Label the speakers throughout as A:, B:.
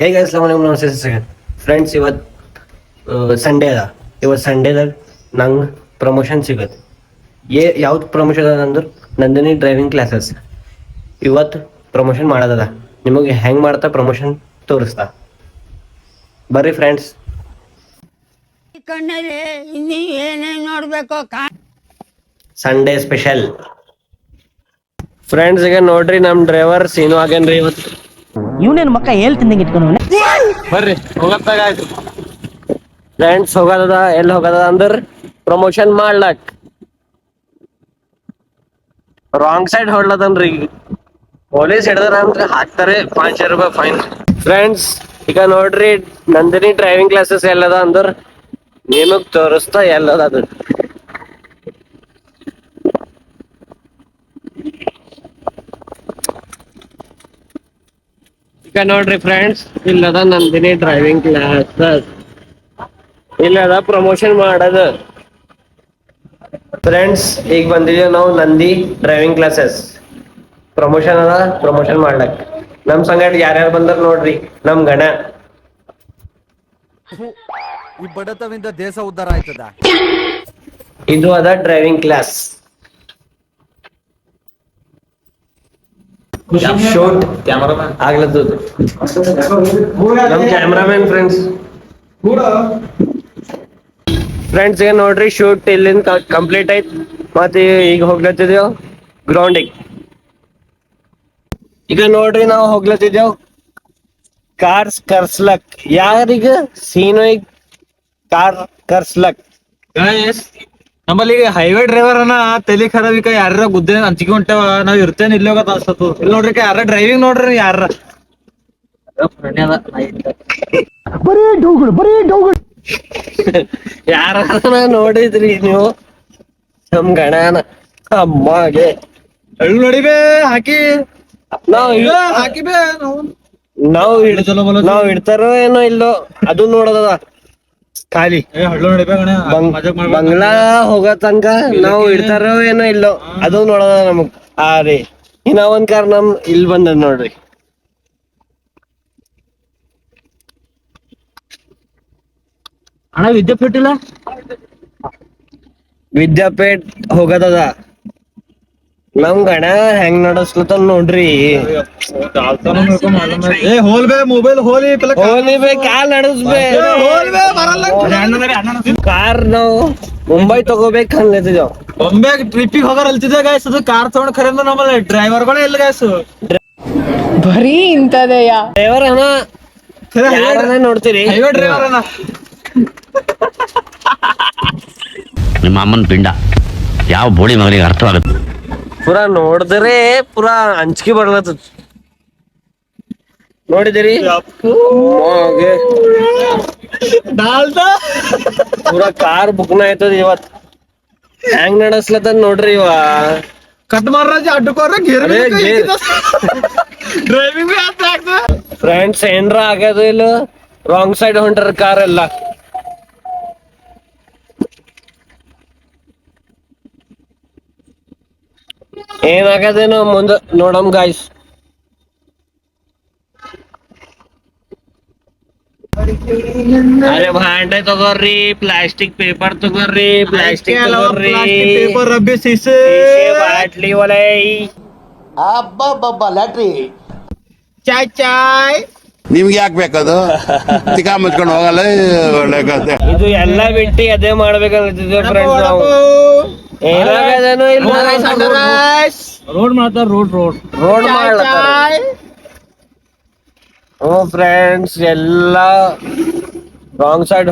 A: ಹೇಗೆ ಅಸ್ಲಾಮಲೈಕುಮ್ ನಮಸ್ತೆ ಫ್ರೆಂಡ್ಸ್. ಇವತ್ತು ಸಂಡೇ ಅದ. ಇವತ್ತು ಸಂಡೇದಾಗ ನಂಗೆ ಪ್ರಮೋಷನ್ ಸಿಗತ್ತೆ. ಯಾವ್ದು ಪ್ರಮೋಷನ್ ಅದ ಅಂದ್ರೆ ನಂದಿನಿ ಡ್ರೈವಿಂಗ್ ಕ್ಲಾಸಸ್. ಇವತ್ತು ಪ್ರಮೋಷನ್ ಮಾಡೋದದ. ನಿಮಗೆ ಹೆಂಗೆ ಮಾಡ್ತಾ ಪ್ರಮೋಷನ್ ತೋರಿಸ್ತಾ ಬರ್ರಿ ಫ್ರೆಂಡ್ಸ್.
B: ಕಣ್ಣಲ್ಲಿ ಇನ್ನೀ ಏನೇನು ನೋಡ್ಬೇಕು
A: ಸಂಡೇ ಸ್ಪೆಷಲ್. ಫ್ರೆಂಡ್ಸ್ ಈಗ ನೋಡ್ರಿ ನಮ್ ಡ್ರೈವರ್ ಸೀನು ಆಗೇನ್ರಿ ಇವತ್ತು.
C: ಇವನೇನು ಮಕ್ಕ ಹೇಳ್ತಿದ್ದಂಗೆ ಇಟ್ಕೊಂಡು
A: ಬರ್ರಿ ಹೋಗತ್ತಾಗ ಆಯ್ತು. ಫ್ರೆಂಡ್ಸ್ ಹೋಗೋದದ ಎಲ್ಲಿ ಹೋಗೋದ ಅಂದ್ರೆ ಪ್ರಮೋಷನ್ ಮಾಡ್ಲಕ್ ರಾಂಗ್ ಸೈಡ್ ಹೊಡ್ಲದನ್ರಿ. ಪೊಲೀಸ್ ಹಿಡಿದ್ರ ಅಂದ್ರೆ ಹಾಕ್ತಾರೆ 500 ರೂಪಾಯಿ ಫೈನ್. ಫ್ರೆಂಡ್ಸ್ ಈಗ ನೋಡ್ರಿ ನಂದಿನಿ ಡ್ರೈವಿಂಗ್ ಕ್ಲಾಸಸ್ ಎಲ್ಲದ ಅಂದ್ರ ನಿಮಗ್ ತೋರಿಸ್ತಾ ಎಲ್ಲದ ಅದು. ಈಗ ನೋಡ್ರಿ ಫ್ರೆಂಡ್ಸ್ ಇಲ್ಲದ ನಂದಿನಿ ಡ್ರೈವಿಂಗ್ ಕ್ಲಾಸಸ್. ಇಲ್ಲದ ಪ್ರಮೋಷನ್ ಮಾಡೋದು. ಫ್ರೆಂಡ್ಸ್ ಈಗ ಬಂದಿದ್ದೀವಿ ನಾವು ನಂದಿ ಡ್ರೈವಿಂಗ್ ಕ್ಲಾಸಸ್. ಪ್ರಮೋಷನ್ ಅದ, ಪ್ರಮೋಷನ್ ಮಾಡ್ಲಕ್ ನಮ್ ಸಂಗಡ ಯಾರ್ಯಾರು ಬಂದ್ರ ನೋಡ್ರಿ. ನಮ್ ಗಣ
D: ಈ ಬಡತವಿಂದ ದೇಶ ಉದ್ಧಾರ ಆಯ್ತದ.
A: ಇದು ಅದ ಡ್ರೈವಿಂಗ್ ಕ್ಲಾಸ್. ಶೂಟ್ ಆಗ್ಲದ್ದು ನಮ್ ಕ್ಯಾಮ್ರಾಮನ್ ಫ್ರೆಂಡ್ಸ್ ಈಗ ನೋಡ್ರಿ ಶೂಟ್ ಇಲ್ಲಿಂದ ಕಂಪ್ಲೀಟ್ ಐತ್. ಮತ್ತೆ ಈಗ ಹೋಗ್ಲತ್ತಿದ್ದೇವ್ ಗ್ರೌಂಡಿಗೆ. ಈಗ ನೋಡ್ರಿ ನಾವು ಹೋಗ್ಲತ್ತಿದ್ದೇವ್ ಕಾರ್ಸ್ ಕರ್ಸ್ಲಕ್. ಯಾರಿಗ ಸೀನೋಯ್ ಕಾರ್ ಕರ್ಸ್ಲಕ್.
D: ನಮ್ಮಲ್ಲಿ ಈಗ ಹೈವೇ ಡ್ರೈವರ್ ಅನ್ನ ತಲೆ ಖರಾಬಿಕ ಯಾರ ಗುದ್ದೆ ಹಂಚಿಕೆ ಹೊಂಟವ ನಾವ್ ಇರ್ತೇನೆ ಇಲ್ಲಿ ಹೋಗತ್ತ ಅನ್ಸತ್ತು. ಇಲ್ಲಿ ನೋಡ್ರಿ ಯಾರ ಡ್ರೈವಿಂಗ್ ನೋಡ್ರಿ ಯಾರ
C: ಬರೀ ಡೌಗಳು
A: ಯಾರ ನೋಡಿದ್ರಿ ನೀವು? ನಮ್ ಗಣನ ಅಮ್ಮಗೆ
D: ಎಳ್ಳು ನೋಡಿಬೇ ಹಾಕಿ
A: ನಾವ್
D: ಹಾಕಿಬೇ
A: ನಾವ್ ಇಡ್ತಾರೋ ಏನೋ ಇಲ್ಲೋ ಅದು ನೋಡೋದದ. ಖಾಲಿ
D: ಹಳ್ಳು ನೋಡಿಬೇ ಗಣ
A: ಬಂಗ್ಲಾ ಹೋಗೋ ತನಕ ನಾವು ಇಡ್ತಾರೋ ಏನೋ ಇಲ್ಲೋ ಅದು ನೋಡೋದ ನಮಗ್. ರೀ ಇನ್ನ ಒಂದ್ ಕಾರ್ ನಮ್ ಇಲ್ಲಿ ಬಂದದ್ ನೋಡ್ರಿ.
D: ಅಣ್ಣ ವಿದ್ಯಾಪೀಠ ಇಲ್ಲ
A: ವಿದ್ಯಾಪೀಠ ಹೋಗದದ. ನಮ್ ಗಣ ಹೆಂಗ್ ನಡೆಸ್ಲತ್ತ ನೋಡ್ರಿ.
D: ಹೋಲ್ಬೇ ಮೊಬೈಲ್ ಹೋಲಿ
A: ಹೋಲಿಬೇ ಕಾಲ್ ನಡೆಸ್ಬೇ ಕಾರ್ ನಾವು ಮುಂಬೈ ತಗೋಬೇಕು ಅನ್ಲತ್ತಿದ್ದೇವ್.
D: ಬೊಂಬೆ ಟ್ರಿಪ್ಪಿಗೆ ಹೋಗಾರ ಅಲ್ತಿದ್ದೆ ಗಾಯ್ಸ್. ಅದು ಕಾರ್ ತಗೊಂಡ್ ಖರೇಂದ್ರ ನಮ್ಮಲ್ಲಿ ಡ್ರೈವರ್ಗಳೇ ಇಲ್ಲ ಗಾಯ್ಸ್.
E: ಬರೀ ಇಂತದೆಯಾ
A: ಡ್ರೈವರ್ ಅಣ್ಣ ನೋಡ್ತೀರಿ.
D: ಹೈವೇ ಡ್ರೈವರ್ ಅನ್ನ
F: ನಿಮ್ಮ ಅಮ್ಮನ ಪಿಂಡ ಯಾವ ಬೋಳಿ ಮಗನಿಗೆ ಅರ್ಥವಾಗುತ್ತೆ.
A: ಪೂರಾ ನೋಡಿದ್ರೆ ಪೂರಾ ಅಂಜಿಕೆ ಬರ್ಲತ್ತದ. ನೋಡಿದಿರಿ ಪೂರಾ ಕಾರ್ ಬುಕ್ನ ಆಯ್ತದ ಇವತ್. ಹೆಂಗ್ ನಡೆಸ್ಲತ್ತದ ನೋಡ್ರಿ ಇವ.
D: ಕಟ್ ಮಾರ್ರಾಜ ಅಡ್ಡಕೋರ ಡ್ರೈವಿಂಗ್
A: ಫ್ರೆಂಡ್ಸ್ ಏನ್ರ ಆಗ್ಯದ ಇಲ್ಲ ರಾಂಗ್ ಸೈಡ್ ಹೊಂಟ್ರ ಕಾರ್ ಎಲ್ಲ. ಏನಾಗದೇನೋ ಮುಂದ ನೋಡಮ್ ಗಾಯ್ಸ್. ಅರೆ ಭಾಂಡೆ ತಗೋರಿ, ಪ್ಲಾಸ್ಟಿಕ್ ಪೇಪರ್ ತಗೋರಿ, ಪ್ಲಾಸ್ಟಿಕ್ ತಗೋರಿ,
D: ಪೇಪರ್ ರಬ್ಬಿ ಸೀಸೆ
A: ಬಾಟ್ಲಿ ಒಲೆ
G: ಲ್ಯಾಟ್ರಿ
D: ಚಾಯ್ ಚಾಯ್.
G: ನಿಮ್ಗೆ ಯಾಕೆ ಬೇಕದು? ತಿಕಾ ಮುಚ್ಕೊಂಡು ಹೋಗಲ್ಲ ಒಳ್ಳೆ ಕತೆ.
A: ಇದು ಎಲ್ಲ ಬಿಟ್ಟು ಅದೇ ಮಾಡ್ಬೇಕಂತಿದ್ದೆ ಫ್ರೆಂಡ್ಸ್ ನಾವು. ಏನಾಗದೇನೋ ಇಲ್ಲ
D: ರೋಡ್ ಮಾಡ್ತಾರ
A: ರೋಡ್ ಮಾಡ್ಲತ್ತಾರ. ಫ್ರೆಂಡ್ಸ್ ಎಲ್ಲ ರಾಂಗ್ ಸೈಡ್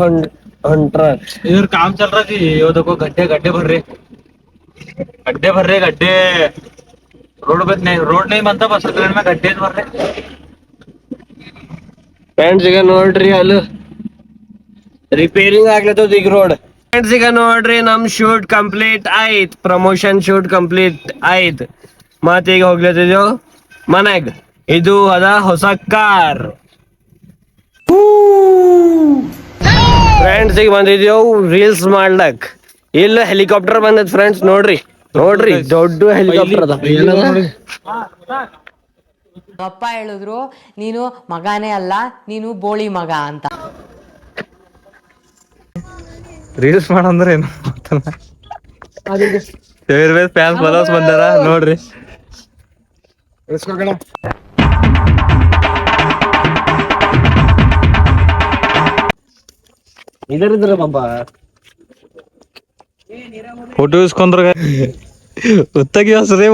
A: ಹೊಂಟ್ರ.
D: इधर काम चल रहा थी. ये देखो गड्ढे गड्ढे भर रहे गड्ढे. रोड नहीं बनता बस ट्रेन में गड्ढे भर रहे.
A: ಫ್ರೆಂಡ್ಸ್ ಈಗ ನೋಡ್ರಿ ಅಲ್ಲಿ ರಿಪೇರಿಂಗ್ ಆಗ್ಲತ್ತದ ಈಗ ರೋಡ್. ಫ್ರೆಂಡ್ಸ್ ಈಗ ನೋಡ್ರಿ ನಮ್ ಶೂಟ್ ಕಂಪ್ಲೀಟ್ ಆಯ್ತ್. ಪ್ರಮೋಷನ್ ಶೂಟ್ ಕಂಪ್ಲೀಟ್ ಆಯ್ತ್. ಮತ್ತೆ ಈಗ ಹೋಗ್ಲತ್ತಿದ್ದೇವ್ ಮನೆಗ್. ಇದು ಅದ ಹೊಸ ಕಾರ್. ಫ್ರೆಂಡ್ಸ್ ಈಗ ಬಂದಿದ್ದೇವ್ ರೀಲ್ಸ್ ಮಾಡ್ಲಕ್. ಇಲ್ಲ ಹೆಲಿಕಾಪ್ಟರ್ ಬಂದದ್ ಫ್ರೆಂಡ್ಸ್. ನೋಡ್ರಿ ದೊಡ್ಡ ಹೆಲಿಕಾಪ್ಟರ್ ಅದ.
H: ಅಪ್ಪ ಹೇಳಿದ್ರು ನೀನು ಮಗನೇ ಅಲ್ಲ, ನೀನು ಬೋಳಿ ಮಗ ಅಂತ.
D: ರೀಲ್ಸ್ ಮಾಡಂದ್ರೆ ಏನು ಫ್ಯಾನ್ಸ್ ಫಾಲೋವರ್ಸ್ ಬಂದಾರ ನೋಡ್ರಿ.
A: ಇದರಿದ್ರ ಬಾಬ
D: ಫೋಟೋ ಇಸ್ಕೊಂಡ್ರ ಉತ್ತಗಿ ಹೊಸರೇ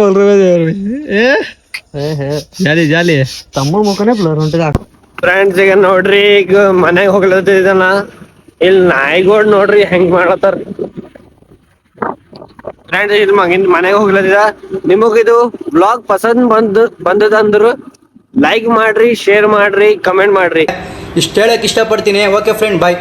D: ಜಾಲಿ ಜಾಲಿ
C: ತಮ್ಮ ಮುಖನೇ ಬ್ಲರ್ ಹೊಂಟಿದ.
A: ಫ್ರೆಂಡ್ಸ್ ಈಗ ನೋಡ್ರಿ, ಈಗ ಮನೆಗೆ ಹೋಗ್ಲತ್ತಿದ್ದಾನ, ಇಲ್ಲಿ ನಾಯಿಗೋಡ್ ನೋಡ್ರಿ ಹೆಂಗ್ ಮಾಡತ್ತಾರ. ಫ್ರೆಂಡ್ಸ್ ಇದು ಮನೆಗೆ ಹೋಗ್ಲತ್ತಿದ. ನಿಮಗಿದು ಬ್ಲಾಗ್ ಪಸಂದ್ ಬಂದದಂದ್ರು ಲೈಕ್ ಮಾಡ್ರಿ, ಶೇರ್ ಮಾಡ್ರಿ, ಕಮೆಂಟ್ ಮಾಡ್ರಿ.
I: ಇಷ್ಟ ಹೇಳಕ್ ಇಷ್ಟಪಡ್ತೀನಿ. ಓಕೆ ಫ್ರೆಂಡ್, ಬಾಯ್.